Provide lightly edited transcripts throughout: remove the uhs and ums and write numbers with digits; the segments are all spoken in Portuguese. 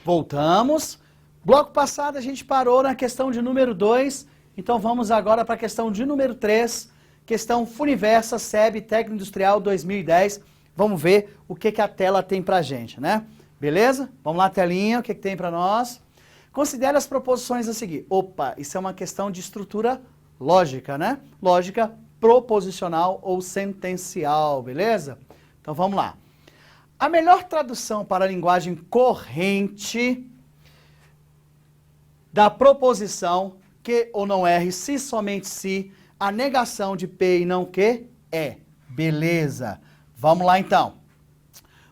Voltamos. Bloco passado a gente parou na questão de número 2, então vamos agora para a questão de número 3, questão Funiversa, SEB, Técnico Industrial 2010. Vamos ver o que a tela tem para a gente, né? Beleza? Vamos lá, telinha, o que tem para nós? Considere as proposições a seguir. Opa, isso é uma questão de estrutura lógica, né? Lógica proposicional ou sentencial, beleza? Então vamos lá. A melhor tradução para a linguagem corrente da proposição que ou não R, se somente se, a negação de P e não que é. Beleza. Vamos lá então.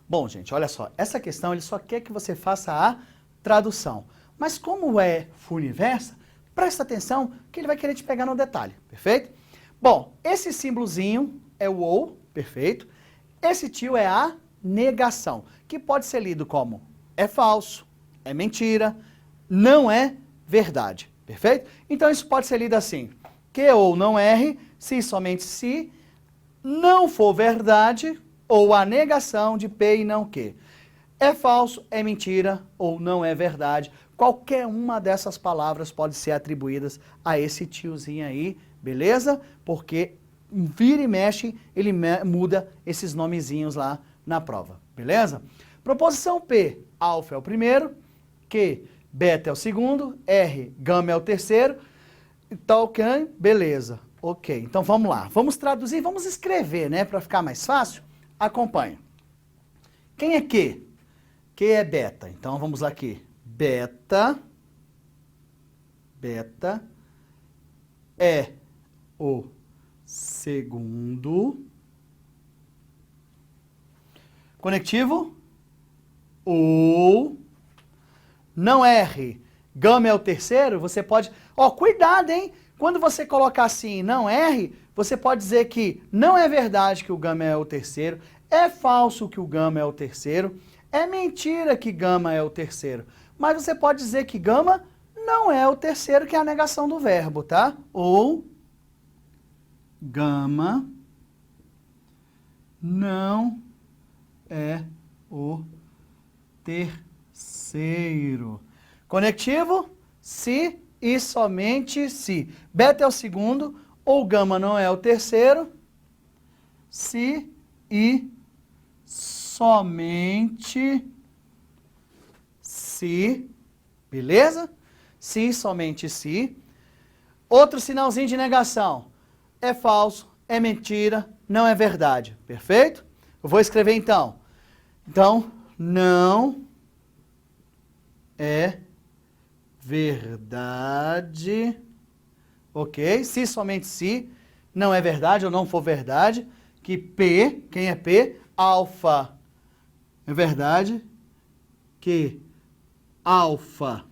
Bom, gente, olha só. Essa questão ele só quer que você faça a tradução. Mas como é Funiversa, presta atenção que ele vai querer te pegar no detalhe. Perfeito? Bom, esse símbolozinho é o ou, perfeito. Esse tio é a negação, que pode ser lido como é falso, é mentira, não é verdade, perfeito? Então isso pode ser lido assim, que ou não R, se somente se, não for verdade, ou a negação de P e não que. É falso, é mentira, ou não é verdade. Qualquer uma dessas palavras pode ser atribuídas a esse tiozinho aí, beleza? Porque vira e mexe, ele muda esses nomezinhos lá na prova, beleza? Proposição P, alfa é o primeiro, Q, beta é o segundo, R, gama é o terceiro, tal, beleza, ok. Então vamos lá, vamos traduzir, vamos escrever, né, para ficar mais fácil. Acompanha. Quem é Q? Q é beta, então vamos lá aqui. Beta é o segundo. Conectivo, ou, não R, gama é o terceiro, você pode... Ó, cuidado, hein? Quando você colocar assim, não R, você pode dizer que não é verdade que o gama é o terceiro, é falso que o gama é o terceiro, é mentira que gama é o terceiro. Mas você pode dizer que gama não é o terceiro, que é a negação do verbo, tá? Ou, gama não é o terceiro. Conectivo, se e somente se. Beta é o segundo, ou gama não é o terceiro, se e somente se. Beleza? Se e somente se. Outro sinalzinho de negação. É falso, é mentira, não é verdade. Perfeito? Eu vou escrever então. Então, não é verdade, ok? Se somente se, não é verdade ou não for verdade, que P, quem é P? Alfa é verdade, que alfa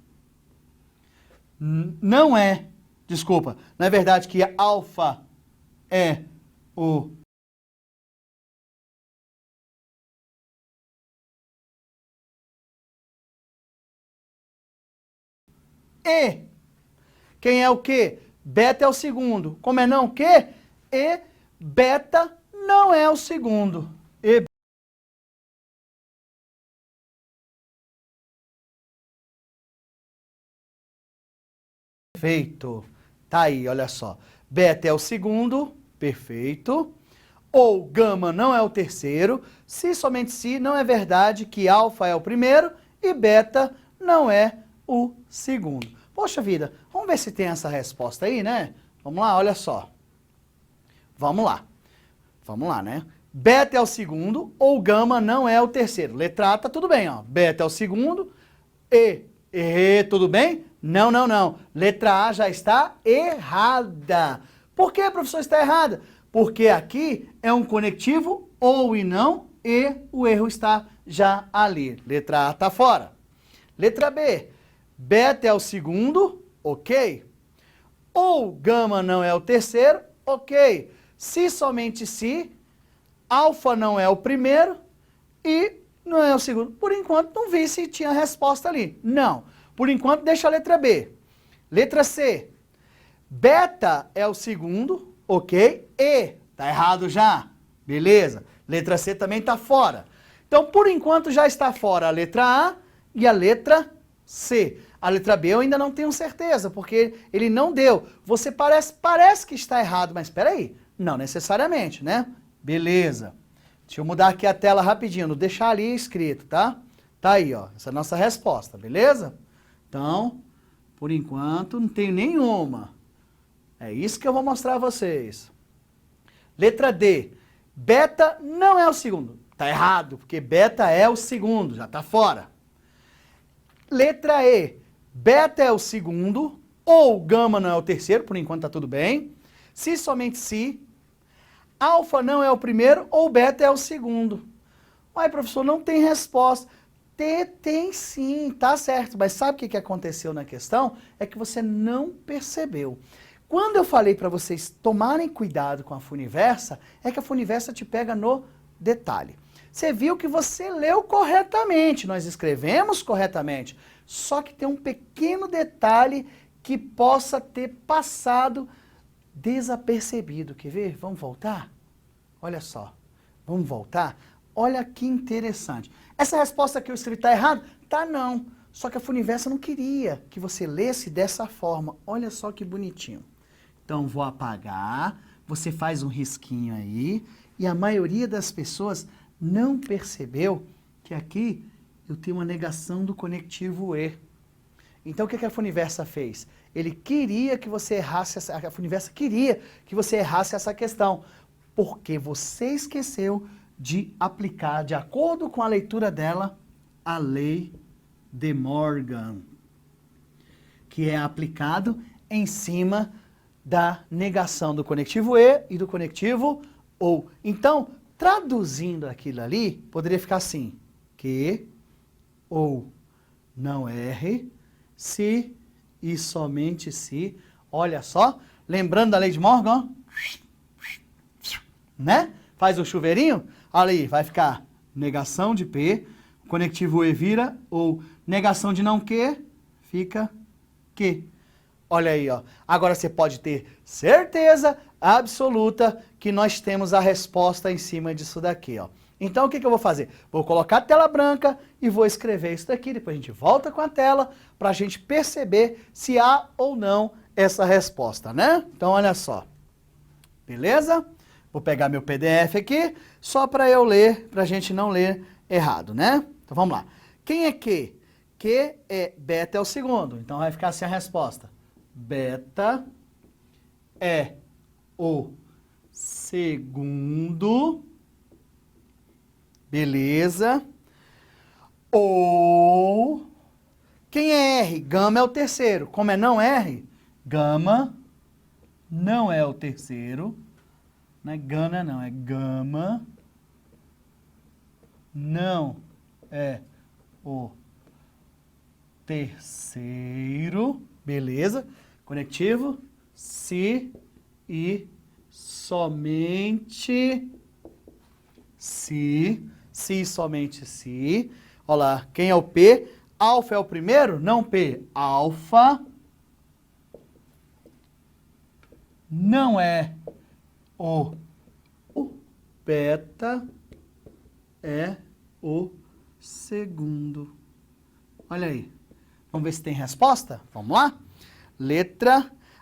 não é, desculpa, não é verdade que alfa é o E. Quem é o quê? Beta é o segundo. Como é não o quê? E. Beta não é o segundo. E. Perfeito. Tá aí, olha só. Beta é o segundo. Perfeito. Ou gama não é o terceiro. Se somente se não é verdade que alfa é o primeiro e beta não é o segundo. Poxa vida, vamos ver se tem essa resposta aí, né? Vamos lá, olha só. Vamos lá. Vamos lá, né? Beta é o segundo ou gama não é o terceiro. Letra A tá tudo bem, ó. Beta é o segundo e, tudo bem? Não, não, não. Letra A já está errada. Por que, professor, está errada? Porque aqui é um conectivo ou e não e o erro está já ali. Letra A está fora. Letra B. Beta é o segundo, ok. Ou gama não é o terceiro, ok. Se somente se, alfa não é o primeiro e não é o segundo. Por enquanto não vi se tinha resposta ali. Não. Por enquanto deixa a letra B. Letra C. Beta é o segundo, ok. E, tá errado já. Beleza. Letra C também está fora. Então, por enquanto já está fora a letra A e a letra C. A letra B eu ainda não tenho certeza, porque ele não deu. Você parece que está errado, mas espera aí, não necessariamente, né? Beleza. Deixa eu mudar aqui a tela rapidinho, não deixar ali escrito, tá? Tá aí, ó, essa é a nossa resposta, beleza? Então, por enquanto, não tenho nenhuma. É isso que eu vou mostrar a vocês. Letra D. Beta não é o segundo. Tá errado, porque beta é o segundo, já tá fora. Letra E. Beta é o segundo, ou gama não é o terceiro, por enquanto tá tudo bem. Se somente se. Alfa não é o primeiro, ou beta é o segundo. Mas, professor, não tem resposta. Tem sim, tá certo. Mas sabe o que aconteceu na questão? É que você não percebeu. Quando eu falei para vocês tomarem cuidado com a Funiversa, é que a Funiversa te pega no detalhe. Você viu que você leu corretamente, nós escrevemos corretamente, só que tem um pequeno detalhe que possa ter passado desapercebido. Quer ver? Vamos voltar? Olha só. Vamos voltar? Olha que interessante. Essa resposta que eu escrevi está errada? Tá não. Só que a Funiversa não queria que você lesse dessa forma. Olha só que bonitinho. Então, vou apagar, você faz um risquinho aí, e a maioria das pessoas não percebeu que aqui eu tenho uma negação do conectivo E. Então, o que a Funiversa fez? Ele queria que você errasse, a Funiversa queria que você errasse essa questão, porque você esqueceu de aplicar, de acordo com a leitura dela, a lei de Morgan, que é aplicado em cima da negação do conectivo E e do conectivo OU. Então, traduzindo aquilo ali, poderia ficar assim, que OU não erre se e somente se, olha só, lembrando da lei de Morgan, né? Faz o chuveirinho, olha aí, vai ficar negação de P, conectivo E vira, ou negação de não que, fica que. Olha aí, ó. Agora você pode ter certeza absoluta que nós temos a resposta em cima disso daqui, ó. Então, o que eu vou fazer? Vou colocar a tela branca e vou escrever isso daqui, depois a gente volta com a tela para a gente perceber se há ou não essa resposta, né? Então, olha só. Beleza? Vou pegar meu PDF aqui, só para eu ler, para a gente não ler errado, né? Então, vamos lá. Quem é que? Que é beta é o segundo, então vai ficar assim a resposta. Beta é o segundo, beleza, ou quem é R? Gama é o terceiro. Como é não R, gama não é o terceiro, não é gana não, é gama não é o terceiro, beleza, conectivo, se e somente se e somente se. Olha lá, quem é o P? Alfa é o primeiro? Não, P. Alfa não é o beta é o segundo. Olha aí. Vamos ver se tem resposta? Vamos lá?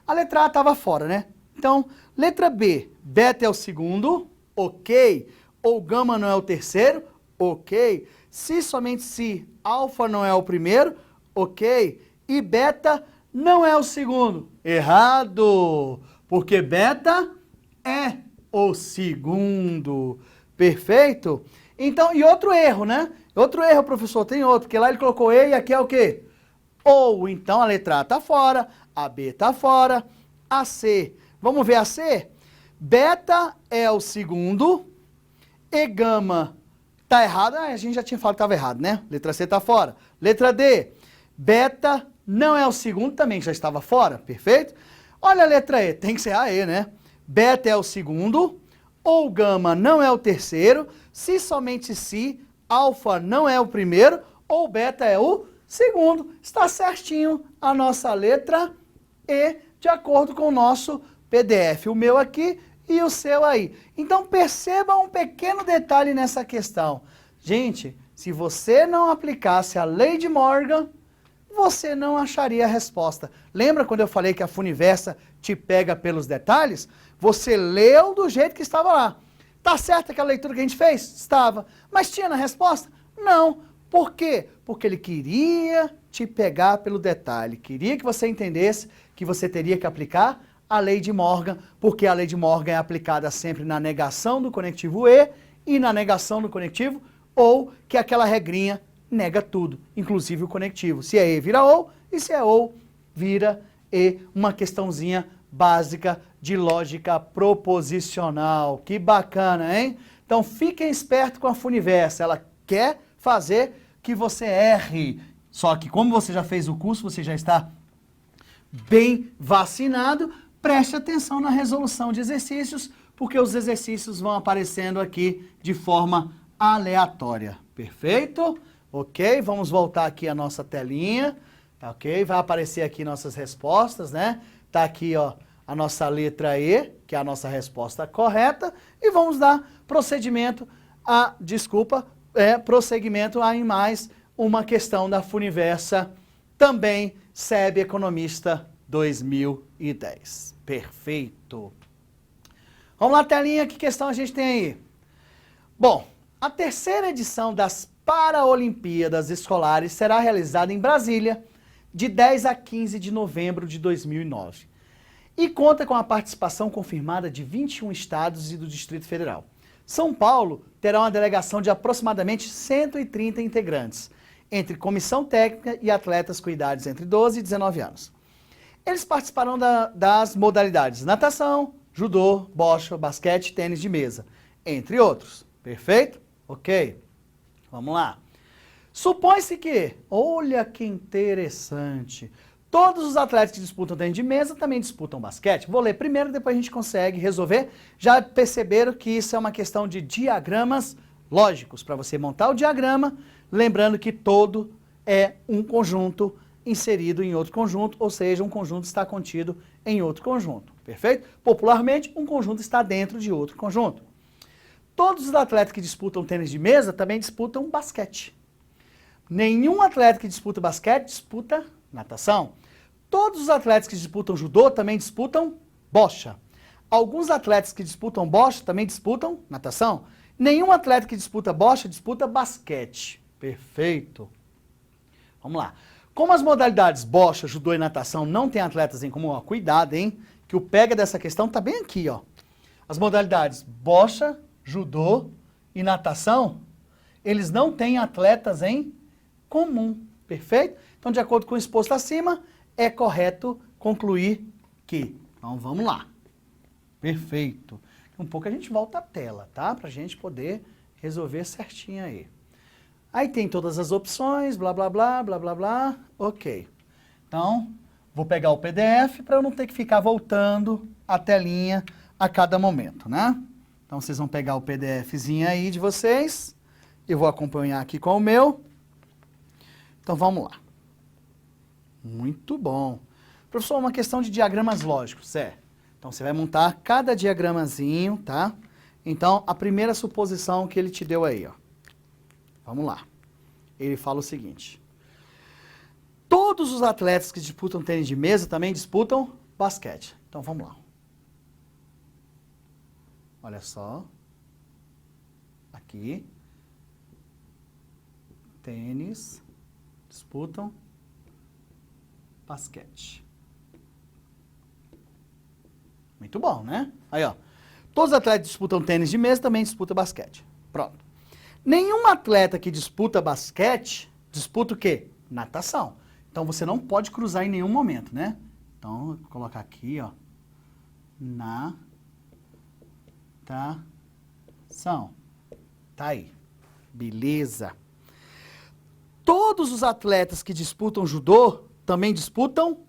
A letra A estava fora, né? Então, letra B, beta é o segundo, ok. Ou gama não é o terceiro, ok. Se somente se, alfa não é o primeiro, ok. E beta não é o segundo. Errado! Porque beta é o segundo. Perfeito? Então, e outro erro, né? Outro erro, professor, tem outro, porque lá ele colocou E e aqui é o quê? Ou, então a letra A está fora, a B está fora, a C. Vamos ver a C? Beta é o segundo e gama está errado. Ah, a gente já tinha falado que estava errado, né? Letra C está fora. Letra D, beta não é o segundo, também já estava fora, perfeito? Olha a letra E, tem que ser a E, né? Beta é o segundo, ou gama não é o terceiro, se somente se, alfa não é o primeiro, ou beta é o segundo. Está certinho a nossa letra E, de acordo com o nosso PDF. O meu aqui e o seu aí. Então, perceba um pequeno detalhe nessa questão. Gente, Se você não aplicasse a lei de Morgan, você não acharia a resposta. Lembra quando eu falei que a Funiversa te pega pelos detalhes? Você leu do jeito que estava lá. Tá certo aquela leitura que a gente fez? Estava. Mas tinha na resposta? Não. Por quê? Porque ele queria te pegar pelo detalhe. Queria que você entendesse que você teria que aplicar a lei de Morgan, porque a lei de Morgan é aplicada sempre na negação do conectivo e na negação do conectivo ou, que é aquela regrinha nega tudo, inclusive o conectivo. Se é e vira ou, e se é ou vira e, uma questãozinha básica de lógica proposicional. Que bacana, hein? Então fiquem espertos com a Funiversa, ela quer fazer que você erre. Só que como você já fez o curso, você já está bem vacinado, preste atenção na resolução de exercícios, porque os exercícios vão aparecendo aqui de forma aleatória. Perfeito? Ok, vamos voltar aqui a nossa telinha, ok? Vai aparecer aqui nossas respostas, né? Tá aqui, ó, a nossa letra E, que é a nossa resposta correta, e vamos dar prosseguimento em mais uma questão da Funiversa, também SEB Economista 2010. Perfeito. Vamos lá, telinha, que questão a gente tem aí? Bom, a terceira edição das Paraolimpíadas Escolares será realizada em Brasília, de 10 a 15 de novembro de 2009. E conta com a participação confirmada de 21 estados e do Distrito Federal. São Paulo terá uma delegação de aproximadamente 130 integrantes, entre comissão técnica e atletas com idades entre 12 e 19 anos. Eles participarão das modalidades natação, judô, bocha, basquete, tênis de mesa, entre outros. Perfeito? Ok. Vamos lá. Supõe-se que, olha que interessante, todos os atletas que disputam tênis de mesa também disputam basquete. Vou ler primeiro, depois a gente consegue resolver. Já perceberam que isso é uma questão de diagramas lógicos, para você montar o diagrama, lembrando que todo é um conjunto inserido em outro conjunto, ou seja, um conjunto está contido em outro conjunto. Perfeito? Popularmente, um conjunto está dentro de outro conjunto. Todos os atletas que disputam tênis de mesa também disputam basquete. Nenhum atleta que disputa basquete disputa natação. Todos os atletas que disputam judô também disputam bocha. Alguns atletas que disputam bocha também disputam natação. Nenhum atleta que disputa bocha disputa basquete. Perfeito. Vamos lá. Como as modalidades bocha, judô e natação não têm atletas em comum, ó, cuidado, hein? Que o pega dessa questão tá bem aqui, ó. As modalidades bocha, judô e natação, eles não têm atletas em comum, perfeito? Então, de acordo com o exposto acima, é correto concluir que. Então, vamos lá. Perfeito. Um pouco a gente volta à tela, tá? Pra gente poder resolver certinho aí. Aí tem todas as opções, blá, blá, blá, blá, blá, blá. Ok. Então, vou pegar o PDF para eu não ter que ficar voltando a telinha a cada momento, né? Então, vocês vão pegar o PDFzinho aí de vocês. Eu vou acompanhar aqui com o meu. Então, vamos lá. Muito bom. Professor, uma questão de diagramas lógicos, certo? Então, você vai montar cada diagramazinho, tá? Então, a primeira suposição que ele te deu aí, ó. Vamos lá. Ele fala o seguinte. Todos os atletas que disputam tênis de mesa também disputam basquete. Então, vamos lá. Olha só. Aqui. Tênis. Disputam basquete. Muito bom, né? Aí, ó. Todos os atletas que disputam tênis de mesa também disputam basquete. Pronto. Nenhum atleta que disputa basquete disputa o quê? Natação. Então, você não pode cruzar em nenhum momento, né? Então, vou colocar aqui, ó. Natação. Tá aí. Beleza. Todos os atletas que disputam judô também disputam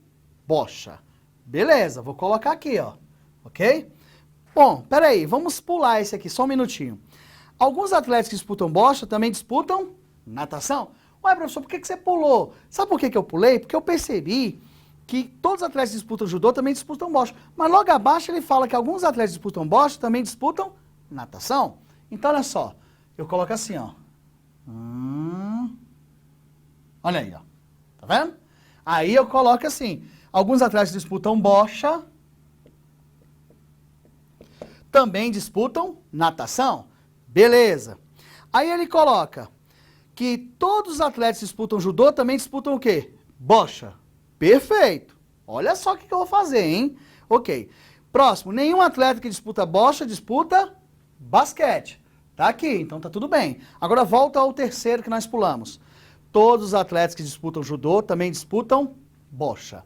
bocha. Beleza, vou colocar aqui, ó. Ok? Bom, peraí, vamos pular esse aqui, só um minutinho. Alguns atletas que disputam bocha também disputam natação. Ué, professor, por que você pulou? Sabe por que eu pulei? Porque eu percebi que todos os atletas que disputam judô também disputam bocha. Mas logo abaixo ele fala que alguns atletas que disputam bocha também disputam natação. Então, olha só, eu coloco assim, ó. Olha aí, ó. Tá vendo? Aí eu coloco assim, alguns atletas disputam bocha, também disputam natação. Beleza. Aí ele coloca que todos os atletas que disputam judô também disputam o quê? Bocha. Perfeito. Olha só o que eu vou fazer, hein? Ok. Próximo, nenhum atleta que disputa bocha disputa basquete. Tá aqui, então tá tudo bem. Agora volta ao terceiro que nós pulamos. Todos os atletas que disputam judô também disputam bocha.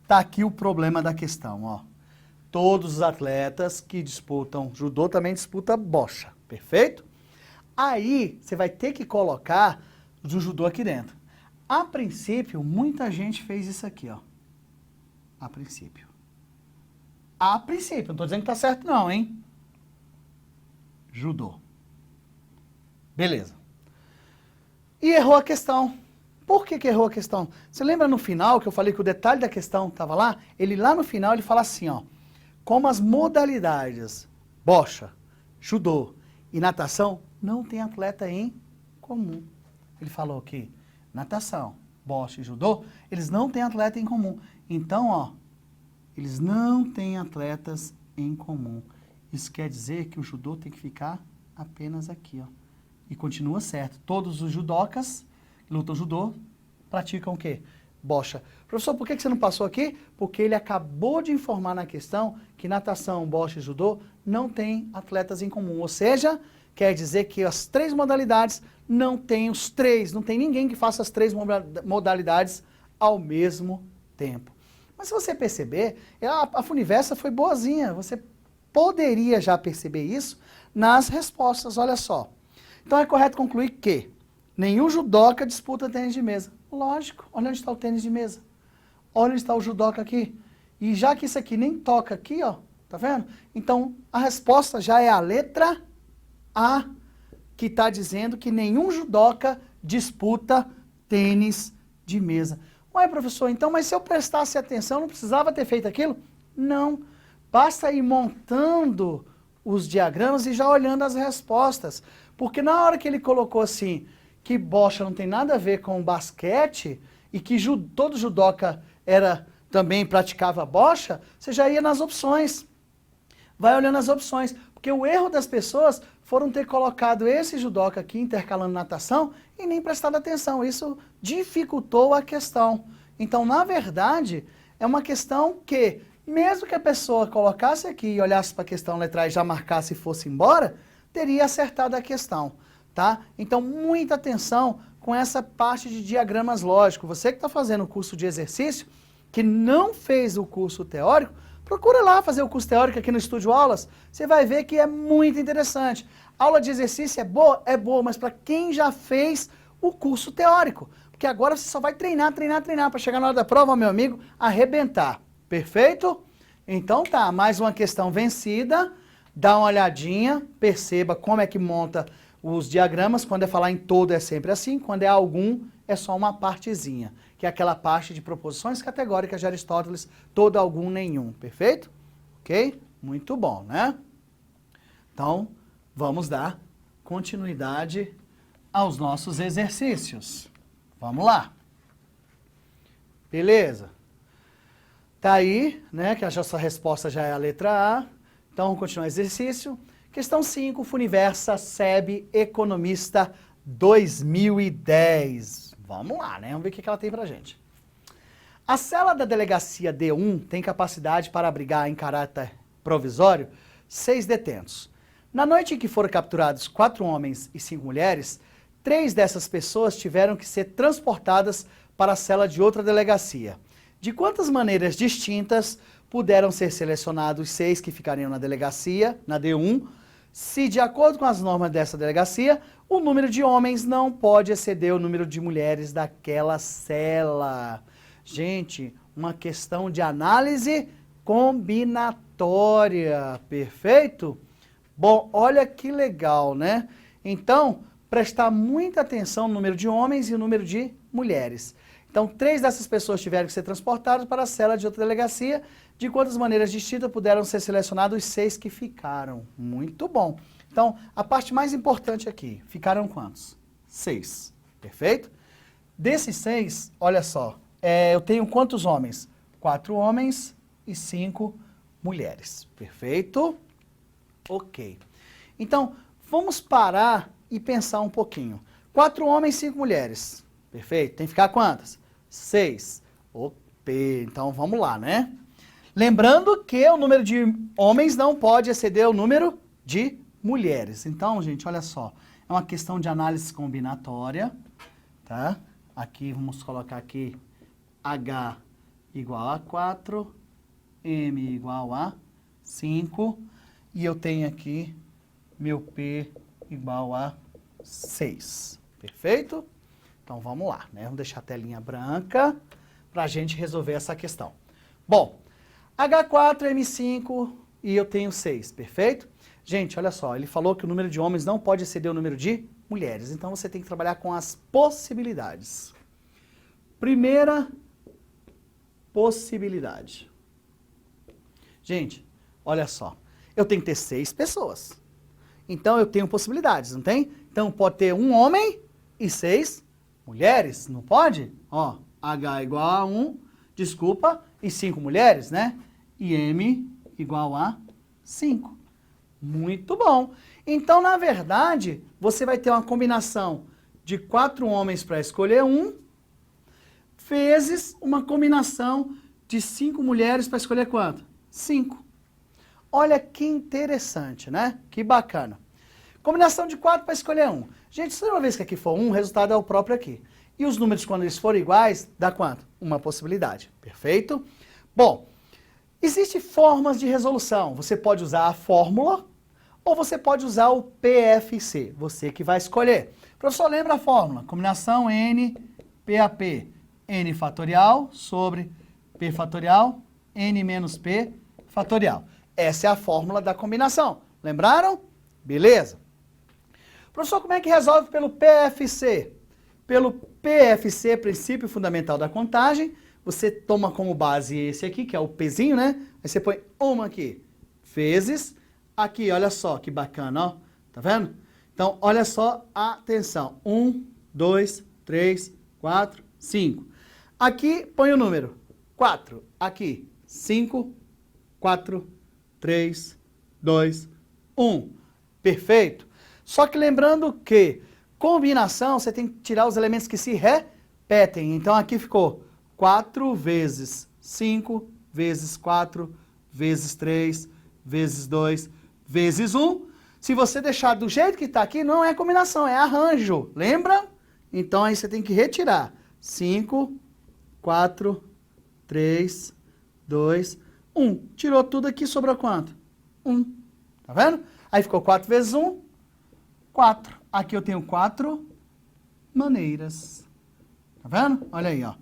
Tá aqui o problema da questão, ó. Todos os atletas que disputam judô também disputam bocha. Perfeito? Aí, você vai ter que colocar o judô aqui dentro. A princípio, muita gente fez isso aqui, ó. A princípio. A princípio, não tô dizendo que tá certo não, hein? Judô. Beleza. E errou a questão. Por que errou a questão? Você lembra no final que eu falei que o detalhe da questão estava lá? Ele lá no final, ele fala assim, ó. Como as modalidades bocha, judô e natação não tem atleta em comum. Ele falou que natação, bocha e judô, eles não têm atleta em comum. Então, ó, eles não têm atletas em comum. Isso quer dizer que o judô tem que ficar apenas aqui, ó. E continua certo. Todos os judocas que lutam judô praticam o quê? Bocha. Professor, por que você não passou aqui? Porque ele acabou de informar na questão que natação, bocha e judô não tem atletas em comum. Ou seja, quer dizer que as três modalidades não tem os três, não tem ninguém que faça as três modalidades ao mesmo tempo. Mas se você perceber, a Funiversa foi boazinha. Você poderia já perceber isso nas respostas, olha só. Então é correto concluir que nenhum judoca disputa tênis de mesa. Lógico, olha onde está o tênis de mesa. Olha onde está o judoca aqui. E já que isso aqui nem toca aqui, ó, tá vendo? Então a resposta já é a letra A, que está dizendo que nenhum judoca disputa tênis de mesa. Ué, professor, então, mas se eu prestasse atenção, não precisava ter feito aquilo? Não. Basta ir montando os diagramas e já olhando as respostas. Porque na hora que ele colocou assim, que bocha não tem nada a ver com basquete, e que todo judoca também praticava bocha, você já ia nas opções. Vai olhando as opções. Porque o erro das pessoas foram ter colocado esse judoca aqui, intercalando natação, e nem prestado atenção. Isso dificultou a questão. Então, na verdade, é uma questão que, mesmo que a pessoa colocasse aqui e olhasse para a questão letra A e já marcasse e fosse embora, teria acertado a questão, tá? Então, muita atenção com essa parte de diagramas lógicos. Você que está fazendo o curso de exercício, que não fez o curso teórico, procura lá fazer o curso teórico aqui no Estúdio Aulas, você vai ver que é muito interessante. Aula de exercício é boa, mas para quem já fez o curso teórico, porque agora você só vai treinar, para chegar na hora da prova, meu amigo, arrebentar. Perfeito? Então tá, mais uma questão vencida. Dá uma olhadinha, perceba como é que monta os diagramas. Quando é falar em todo é sempre assim, quando é algum é só uma partezinha, que é aquela parte de proposições categóricas de Aristóteles, todo, algum, nenhum. Perfeito? Ok? Muito bom, né? Então, vamos dar continuidade aos nossos exercícios. Vamos lá. Beleza? Tá aí, né, que essa resposta já é a letra A. Então, vamos continuar o exercício. Questão 5, Funiversa, SEB, Economista 2010. Vamos lá, né? Vamos ver o que ela tem pra gente. A cela da delegacia D1 tem capacidade para abrigar em caráter provisório 6 detentos. Na noite em que foram capturados 4 homens e 5 mulheres, 3 dessas pessoas tiveram que ser transportadas para a cela de outra delegacia. De quantas maneiras distintas puderam ser selecionados 6 que ficariam na delegacia, na D1, se, de acordo com as normas dessa delegacia, o número de homens não pode exceder o número de mulheres daquela cela? Gente, uma questão de análise combinatória, perfeito? Bom, olha que legal, né? Então, prestar muita atenção no número de homens e o número de mulheres. Então, 3 dessas pessoas tiveram que ser transportadas para a cela de outra delegacia. De quantas maneiras distintas puderam ser selecionados os 6 que ficaram? Muito bom. Então, a parte mais importante aqui, ficaram quantos? 6. Perfeito? Desses 6, olha só, eu tenho quantos homens? 4 homens e 5 mulheres. Perfeito? Ok. Então, vamos parar e pensar um pouquinho. 4 homens e 5 mulheres. Perfeito? Tem que ficar quantas? 6. Ok, então vamos lá, né? Lembrando que o número de homens não pode exceder o número de mulheres. Então, gente, olha só. É uma questão de análise combinatória, tá? Aqui, vamos colocar aqui H igual a 4, M igual a 5, e eu tenho aqui meu P igual a 6. Perfeito? Então, vamos lá, né? Vamos deixar a telinha branca para a gente resolver essa questão. Bom, H4, M5 e eu tenho 6, perfeito? Gente, olha só, ele falou que o número de homens não pode exceder o número de mulheres, então você tem que trabalhar com as possibilidades. Primeira possibilidade. Gente, olha só, eu tenho que ter 6 pessoas, então eu tenho possibilidades, não tem? Então pode ter um homem e 6 mulheres, não pode? Ó, H igual a 1, desculpa, e 5 mulheres, né? E M igual a 5. Muito bom. Então, na verdade, você vai ter uma combinação de 4 homens para escolher um, vezes uma combinação de 5 mulheres para escolher quanto? 5. Olha que interessante, né? Que bacana. Combinação de 4 para escolher um. Gente, se uma vez que aqui for 1, o resultado é o próprio aqui. E os números, quando eles forem iguais, dá quanto? Uma possibilidade. Perfeito? Bom, existem formas de resolução. Você pode usar a fórmula ou você pode usar o PFC. Você que vai escolher. Professor, lembra a fórmula? Combinação N, PAP. N fatorial sobre P fatorial, N menos P fatorial. Essa é a fórmula da combinação. Lembraram? Beleza. Professor, como é que resolve pelo PFC? Pelo PFC, princípio fundamental da contagem, você toma como base esse aqui, que é o Pzinho, né? Aí você põe uma aqui, vezes, aqui, olha só que bacana, ó. Tá vendo? Então, olha só, atenção. 1, 2, 3, 4, 5. Aqui, põe o número 4. Aqui, 5, 4, 3, 2, 1. Perfeito? Só que lembrando que combinação, você tem que tirar os elementos que se repetem. Então, aqui ficou 4 vezes 5, vezes 4, vezes 3, vezes 2, vezes 1. Se você deixar do jeito que está aqui, não é combinação, é arranjo. Lembra? Então, aí você tem que retirar. 5, 4, 3, 2, 1. Tirou tudo aqui, sobrou quanto? 1. Tá vendo? Aí ficou 4 vezes 1, 4. Aqui eu tenho 4 maneiras. Tá vendo? Olha aí, ó.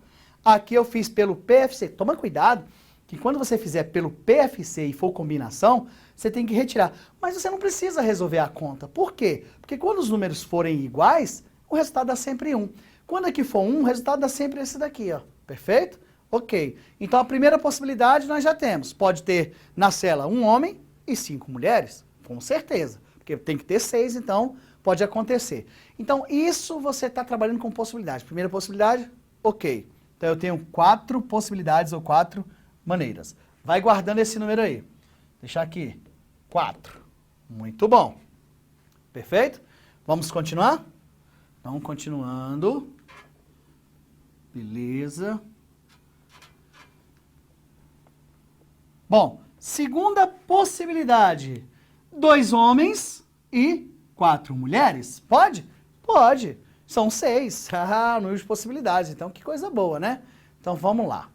Aqui eu fiz pelo PFC. Toma cuidado que quando você fizer pelo PFC e for combinação, você tem que retirar. Mas você não precisa resolver a conta. Por quê? Porque quando os números forem iguais, o resultado dá sempre 1. Quando aqui for 1, o resultado dá sempre esse daqui, ó. Perfeito? Ok. Então a primeira possibilidade nós já temos. Pode ter na cela um homem e 5 mulheres. Com certeza. Porque tem que ter 6, então pode acontecer. Então isso você está trabalhando com possibilidade. Primeira possibilidade, ok. Então eu tenho 4 possibilidades ou 4 maneiras. Vai guardando esse número aí. Deixar aqui. 4. Muito bom. Perfeito? Vamos continuar? Então, continuando. Beleza. Bom, segunda possibilidade. 2 homens e 4 mulheres. Pode? Pode. São 6. Número de possibilidades. Então, que coisa boa, né? Então, vamos lá.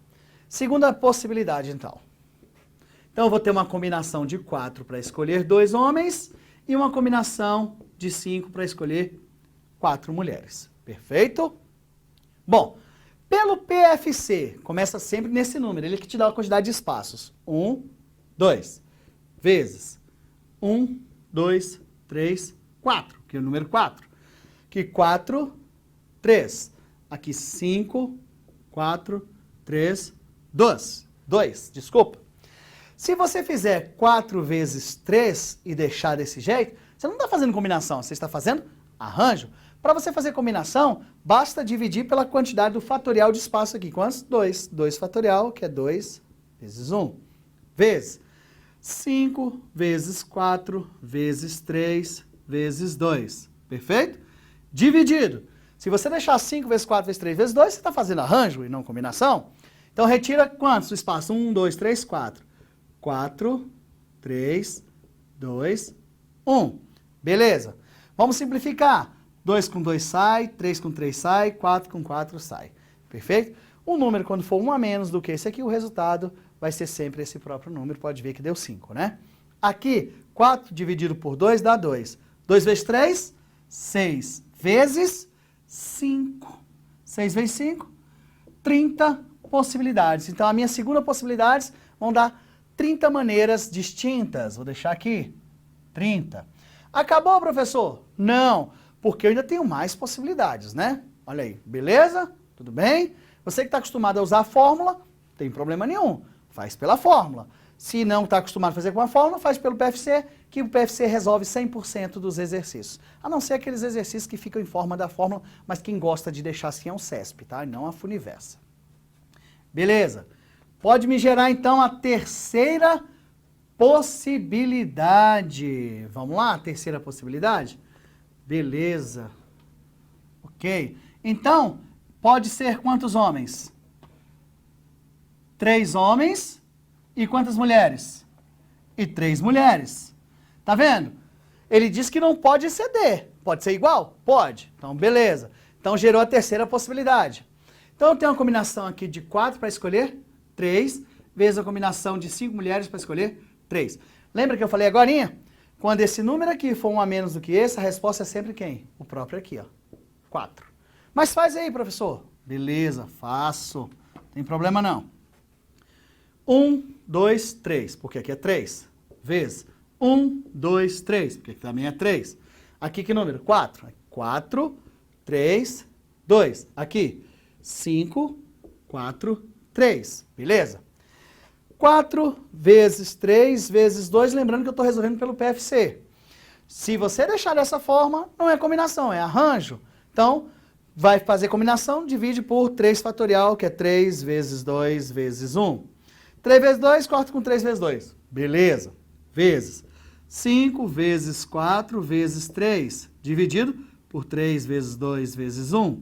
Segunda possibilidade, então. Então, eu vou ter uma combinação de 4 para escolher 2 homens e uma combinação de 5 para escolher 4 mulheres. Perfeito? Bom, pelo PFC, começa sempre nesse número. Ele que te dá a quantidade de espaços. 1, 2, vezes 1, 2, 3, 4, que é o número 4. Aqui 4, 3. Aqui 5, 4, 3, 2, desculpa. Se você fizer 4 vezes 3 e deixar desse jeito, você não está fazendo combinação, você está fazendo arranjo. Para você fazer combinação, basta dividir pela quantidade do fatorial de espaço aqui. Quantos? 2. 2 fatorial, que é 2 vezes 1, vezes 5 vezes 4 vezes 3 vezes 2. Perfeito? Dividido. Se você deixar 5 vezes 4 vezes 3 vezes 2, você está fazendo arranjo e não combinação. Então, retira quantos do espaço? 1, 2, 3, 4. 4, 3, 2, 1. Beleza. Vamos simplificar. 2 com 2 sai, 3 com 3 sai, 4 com 4 sai. Perfeito? O número, quando for 1 a menos do que esse aqui, o resultado vai ser sempre esse próprio número. Pode ver que deu 5, né? Aqui, 4 dividido por 2 dá 2. 2 vezes 3, 6 vezes 5. 6 vezes 5, 30 possibilidades. Então, a minha segunda possibilidade vão dar 30 maneiras distintas. Vou deixar aqui. 30. Acabou, professor? Não, porque eu ainda tenho mais possibilidades, né? Olha aí, beleza? Tudo bem? Você que está acostumado a usar a fórmula, não tem problema nenhum. Faz pela fórmula. Se não está acostumado a fazer com a fórmula, faz pelo PFC, que o PFC resolve 100% dos exercícios. A não ser aqueles exercícios que ficam em forma da fórmula, mas quem gosta de deixar assim é o CESP, tá? E não a Funiversa. Beleza. Pode me gerar, então, a terceira possibilidade. Vamos lá? Terceira possibilidade? Beleza. Ok. Então, pode ser quantos homens? 3 homens e quantas mulheres? E 3 mulheres. Tá vendo? Ele diz que não pode exceder. Pode ser igual? Pode. Então, beleza. Então, gerou a terceira possibilidade. Então, eu tenho uma combinação aqui de 4 para escolher 3, vezes a combinação de 5 mulheres para escolher 3. Lembra que eu falei agorinha? Quando esse número aqui for 1 a menos do que esse, a resposta é sempre quem? O próprio aqui, ó. 4. Mas faz aí, professor. Beleza, faço. Não tem problema não. 1, 2, 3, porque aqui é 3. Vezes 1, 2, 3, porque aqui também é 3. Aqui que número? 4. 4, 3, 2. Aqui, 5, 4, 3. Beleza? 4 vezes 3 vezes 2, lembrando que eu estou resolvendo pelo PFC. Se você deixar dessa forma, não é combinação, é arranjo. Então, vai fazer combinação, divide por 3 fatorial, que é 3 vezes 2 vezes 1. 3 vezes 2, corta com 3 vezes 2. Beleza. Vezes 5 vezes 4 vezes 3, dividido por 3 vezes 2 vezes 1.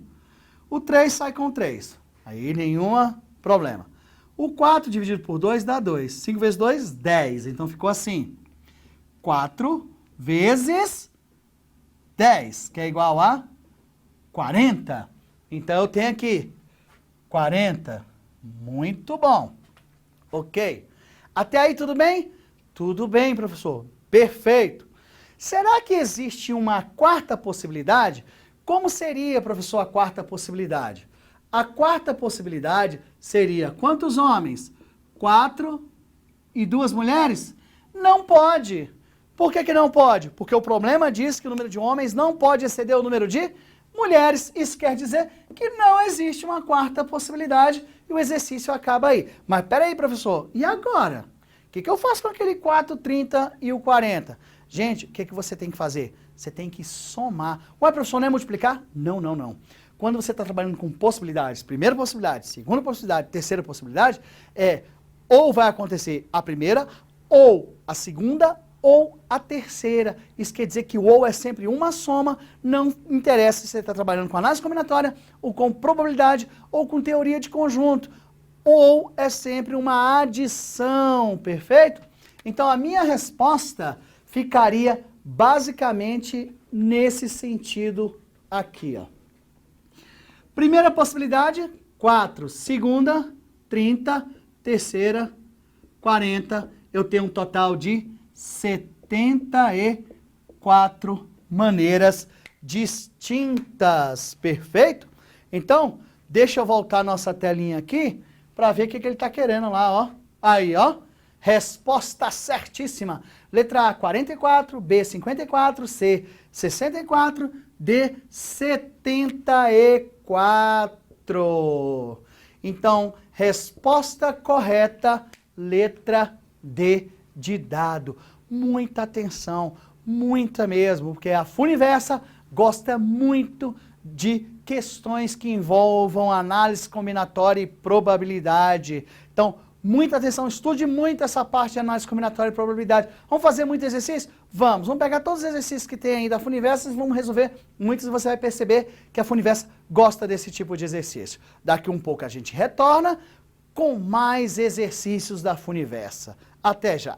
O 3 sai com 3. Aí, nenhum problema. O 4 dividido por 2 dá 2. 5 vezes 2, 10. Então, ficou assim. 4 vezes 10, que é igual a 40. Então, eu tenho aqui 40. Muito bom. Ok. Até aí, tudo bem? Tudo bem, professor. Perfeito. Será que existe uma quarta possibilidade? Como seria, professor, a quarta possibilidade? A quarta possibilidade seria quantos homens? 4 e 2 mulheres? Não pode. Por que não pode? Porque o problema diz que o número de homens não pode exceder o número de mulheres. Isso quer dizer que não existe uma quarta possibilidade e o exercício acaba aí. Mas peraí, professor, e agora? O que eu faço com aquele 4, 30 e o 40? Gente, o que você tem que fazer? Você tem que somar. Ué, professor, não é multiplicar? Não, não, não. Quando você está trabalhando com possibilidades, primeira possibilidade, segunda possibilidade, terceira possibilidade, ou vai acontecer a primeira, ou a segunda, ou a terceira. Isso quer dizer que o ou é sempre uma soma, não interessa se você está trabalhando com análise combinatória, ou com probabilidade, ou com teoria de conjunto. Ou é sempre uma adição, perfeito? Então a minha resposta ficaria basicamente nesse sentido aqui, ó. Primeira possibilidade, 4. Segunda, 30. Terceira, 40. Eu tenho um total de 74 maneiras distintas. Perfeito? Então, deixa eu voltar a nossa telinha aqui para ver o que ele está querendo lá, ó. Aí, ó. Resposta certíssima. Letra A, 44. B, 54. C, 64. D, 74. Então, resposta correta, letra D de dado. Muita atenção, muita mesmo, porque a Funiversa gosta muito de questões que envolvam análise combinatória e probabilidade. Então, muita atenção, estude muito essa parte de análise combinatória e probabilidade. Vamos fazer muito exercício? Vamos pegar todos os exercícios que tem aí da Funiversa e vamos resolver muitos, e você vai perceber que a Funiversa gosta desse tipo de exercício. Daqui um pouco a gente retorna com mais exercícios da Funiversa. Até já!